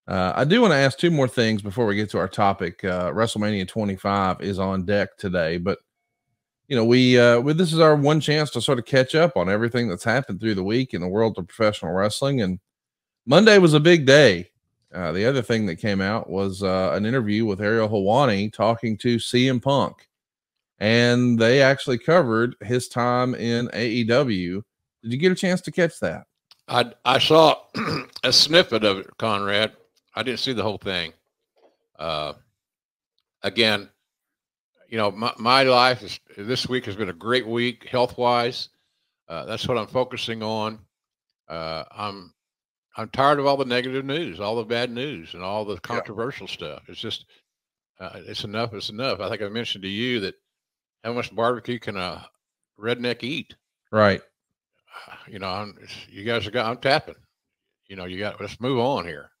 I do want to ask two more things before we get to our topic. WrestleMania 25 is on deck today, but this is our one chance to sort of catch up on everything that's happened through the week in the world of professional wrestling. And Monday was a big day. The other thing that came out was an interview with Ariel Helwani talking to CM Punk, and they actually covered his time in AEW. Did you get a chance to catch that? I saw a snippet of it, Conrad. I didn't see the whole thing. Again, my life this week has been a great week health wise. That's what I'm focusing on. I'm tired of all the negative news, all the bad news, and all the controversial stuff. It's just it's enough. It's enough. I think I mentioned to you that how much barbecue can a redneck eat? Right. You guys I'm tapping. Let's move on here.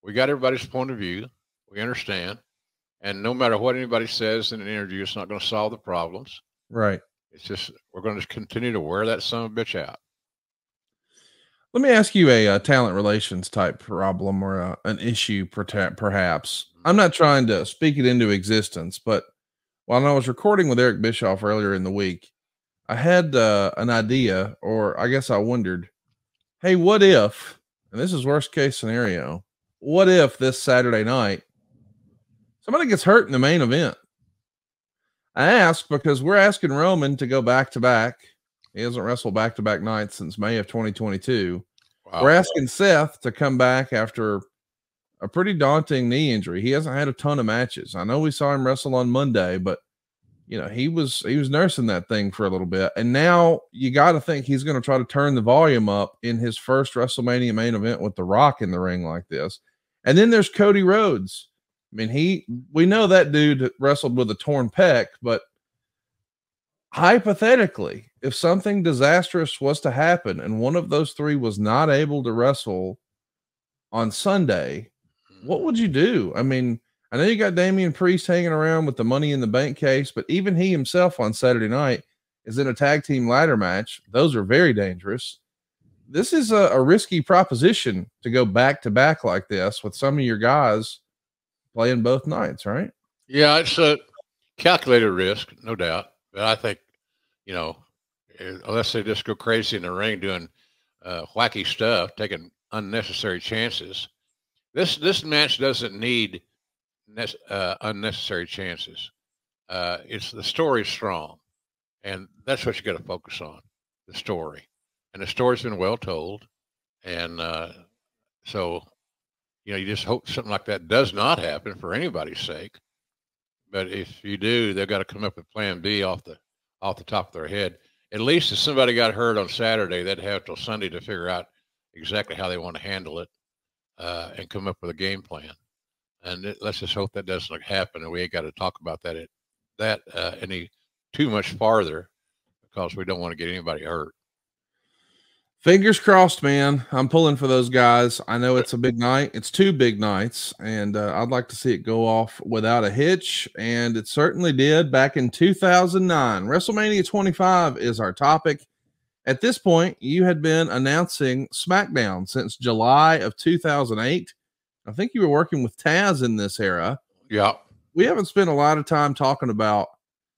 We got everybody's point of view. We understand. And no matter what anybody says in an interview, it's not going to solve the problems. Right. It's just, we're going to continue to wear that son of a bitch out. Let me ask you a talent relations type problem or an issue, perhaps. I'm not trying to speak it into existence, but while I was recording with Eric Bischoff earlier in the week, I had an idea, or I guess I wondered, hey, what if, and this is worst case scenario, what if this Saturday night somebody gets hurt in the main event? I ask because we're asking Roman to go back to back. He hasn't wrestled back to back nights since May of 2022. Wow. We're asking Seth to come back after a pretty daunting knee injury. He hasn't had a ton of matches. I know we saw him wrestle on Monday, but he was nursing that thing for a little bit. And now you got to think he's going to try to turn the volume up in his first WrestleMania main event with The Rock in the ring like this. And then there's Cody Rhodes. I mean, we know that dude wrestled with a torn pec, but hypothetically, if something disastrous was to happen and one of those three was not able to wrestle on Sunday, what would you do? I mean, I know you got Damian Priest hanging around with the Money in the Bank case, but even he himself on Saturday night is in a tag team ladder match. Those are very dangerous. This is a risky proposition to go back to back like this with some of your guys playing both nights, right? Yeah, it's a calculated risk, no doubt. But I think, unless they just go crazy in the ring doing wacky stuff, taking unnecessary chances, this match doesn't need unnecessary chances. It's the story's strong, and that's what you got to focus on, the story. And the story's been well told, and so you just hope something like that does not happen for anybody's sake. But if you do, they've got to come up with Plan B off the top of their head. At least if somebody got hurt on Saturday, they'd have till Sunday to figure out exactly how they want to handle it and come up with a game plan. And let's just hope that doesn't happen, and we ain't got to talk about that any too much farther, because we don't want to get anybody hurt. Fingers crossed, man. I'm pulling for those guys. I know it's a big night. It's two big nights, and I'd like to see it go off without a hitch, and it certainly did back in 2009. WrestleMania 25 is our topic. At this point, you had been announcing SmackDown since July of 2008. I think you were working with Taz in this era. Yeah. We haven't spent a lot of time talking about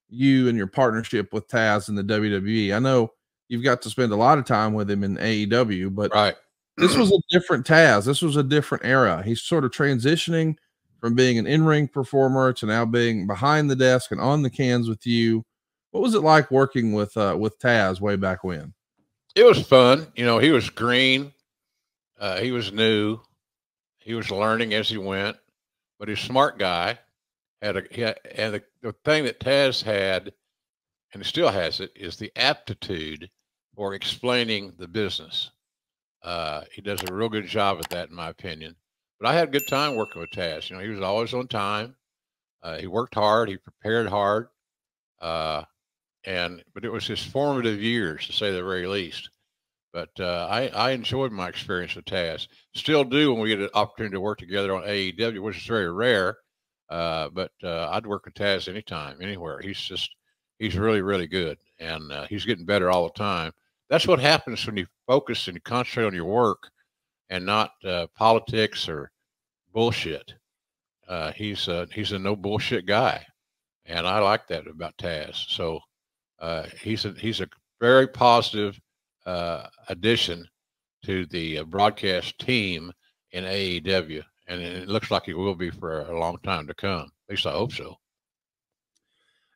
you and your partnership with Taz in the WWE. I know you've got to spend a lot of time with him in AEW, but right. This was a different Taz. This was a different era. He's sort of transitioning from being an in-ring performer to now being behind the desk and on the cans with you. What was it like working with Taz way back when? It was fun. He was green. He was new. He was learning as he went, but he's a smart guy. And the thing that Taz had, and he still has it, is the aptitude for explaining the business. He does a real good job at that, in my opinion. But I had a good time working with Taz. He was always on time. He worked hard. He prepared hard. But it was his formative years, to say the very least. But I enjoyed my experience with Taz. Still do when we get an opportunity to work together on AEW, which is very rare. But I'd work with Taz anytime, anywhere. He's really, really good. And he's getting better all the time. That's what happens when you focus and you concentrate on your work and not politics or bullshit. He's a no bullshit guy, and I like that about Taz. So he's a very positive addition to the broadcast team in AEW, and it looks like he will be for a long time to come. At least I hope so.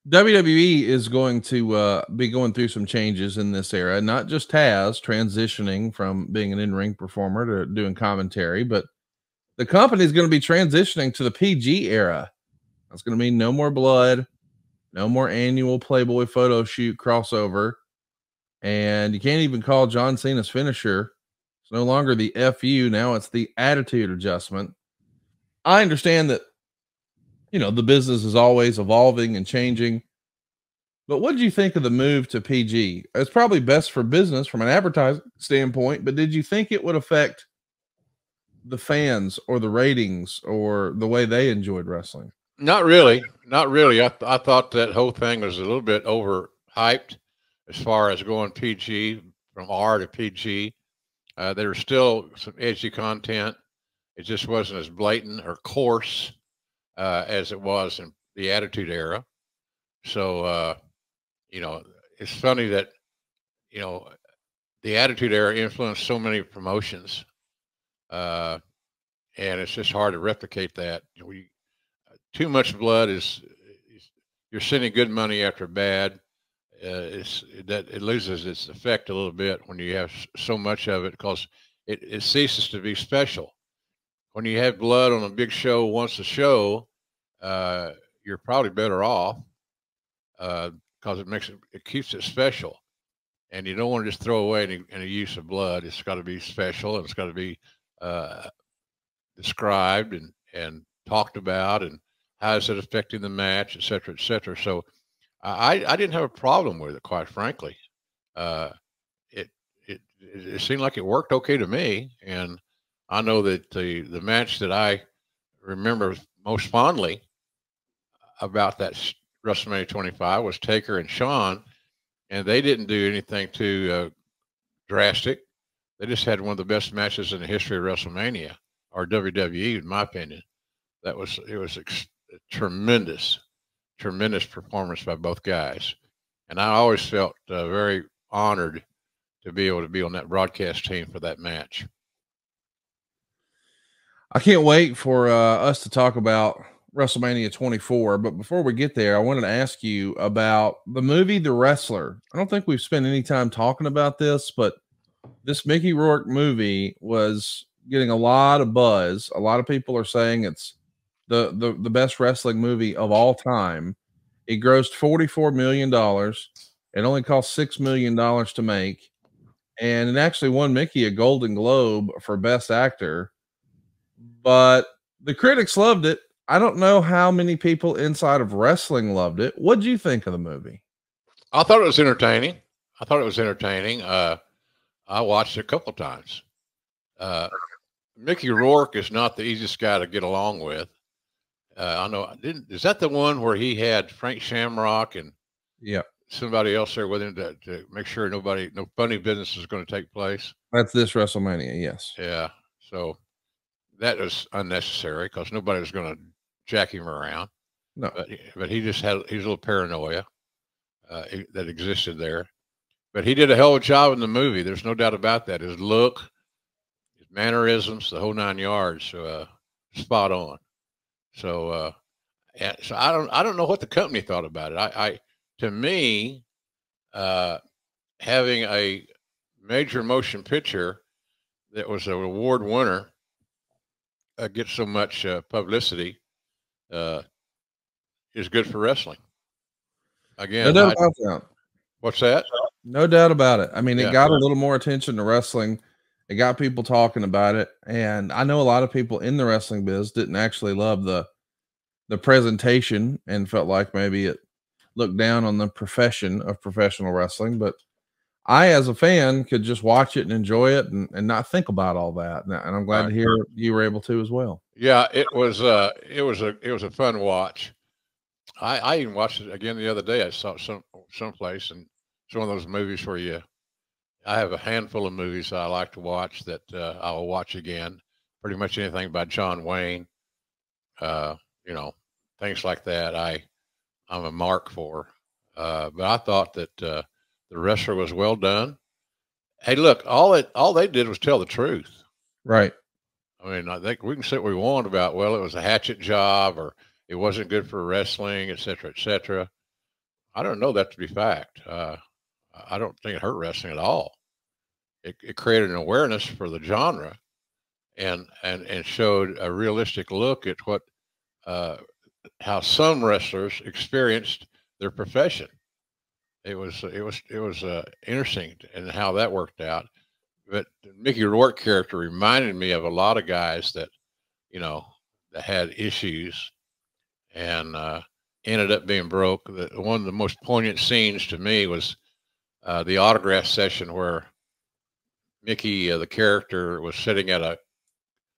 WWE is going to be going through some changes in this era, not just Taz transitioning from being an in-ring performer to doing commentary, but the company is going to be transitioning to the PG era. That's going to mean no more blood, no more annual Playboy photo shoot crossover, and you can't even call John Cena's finisher. It's no longer the FU, now it's the attitude adjustment. I understand that, the business is always evolving and changing. But what did you think of the move to PG? It's probably best for business from an advertising standpoint, but did you think it would affect the fans or the ratings or the way they enjoyed wrestling? Not really, not really. I thought that whole thing was a little bit overhyped as far as going PG from R to PG. There was still some edgy content. It just wasn't as blatant or coarse as it was in the Attitude Era. So, it's funny that, the Attitude Era influenced so many promotions. And it's just hard to replicate that. Too much blood is you're sending good money after bad. It loses its effect a little bit when you have so much of it, because it ceases to be special. When you have blood on a big show once a show, you're probably better off because it keeps it special, and you don't want to just throw away any use of blood. It's got to be special, and it's got to be described and talked about, and how is it affecting the match, et cetera, et cetera. So I didn't have a problem with it, quite frankly. It seemed like it worked okay to me, and I know that the match that I remember most fondly about that WrestleMania 25 was Taker and Shawn, and they didn't do anything too drastic. They just had one of the best matches in the history of WrestleMania, or WWE, in my opinion. It was a tremendous performance by both guys, and I always felt very honored to be able to be on that broadcast team for that match. I can't wait for us to talk about WrestleMania 24. But before we get there, I wanted to ask you about the movie The Wrestler. I don't think we've spent any time talking about this, but this Mickey Rourke movie was getting a lot of buzz. A lot of people are saying it's the best wrestling movie of all time. It grossed $44 million. It only cost $6 million to make. And it actually won Mickey a Golden Globe for Best Actor. But the critics loved it. I don't know how many people inside of wrestling loved it. What did you think of the movie? I thought it was entertaining. I watched it a couple of times. Mickey Rourke is not the easiest guy to get along with. I know. Is that the one where he had Frank Shamrock and somebody else there with him to make sure no funny business is going to take place? That's this WrestleMania, yes. Yeah. So that was unnecessary because nobody was going to jack him around. No. But he just had his little paranoia that existed there. But he did a hell of a job in the movie. There's no doubt about that. His look, his mannerisms, the whole 9 yards, spot on. So, so I don't know what the company thought about it. To me, having a major motion picture that was an award winner get so much publicity is good for wrestling. Again, no doubt about that. What's that? No doubt about it. I mean, it got a little more attention to wrestling. It got people talking about it, and I know a lot of people in the wrestling biz didn't actually love the presentation and felt like maybe it looked down on the profession of professional wrestling. But I, as a fan, could just watch it and enjoy it and not think about all that. And I'm glad to hear you were able to as well. Yeah, it was a fun watch. I even watched it again the other day. I saw it someplace, and it's one of those movies where I have a handful of movies I like to watch that I'll watch again pretty much anything by John Wayne, you know, things like that. I'm a mark for. But I thought that the wrestler was well done. Hey, look, all they did was tell the truth. Right. I mean, I think we can say what we want about, well, it was a hatchet job or it wasn't good for wrestling, et cetera, et cetera. I don't know that to be fact. I don't think it hurt wrestling at all. It created an awareness for the genre and showed a realistic look at what how some wrestlers experienced their profession. It was interesting and how that worked out. But Mickey Rourke character reminded me of a lot of guys that you know that had issues and ended up being broke. One of the most poignant scenes to me was the autograph session where Mickey, the character, was sitting at a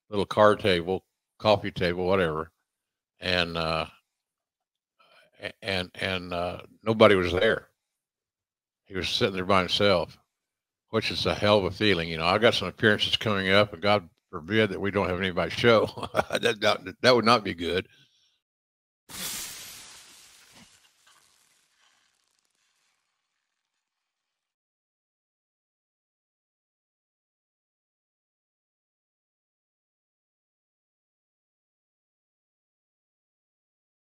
little card table, coffee table, whatever, and nobody was there. He was sitting there by himself, which is a hell of a feeling. You know, I've got some appearances coming up, and God forbid that we don't have anybody show. That would not be good.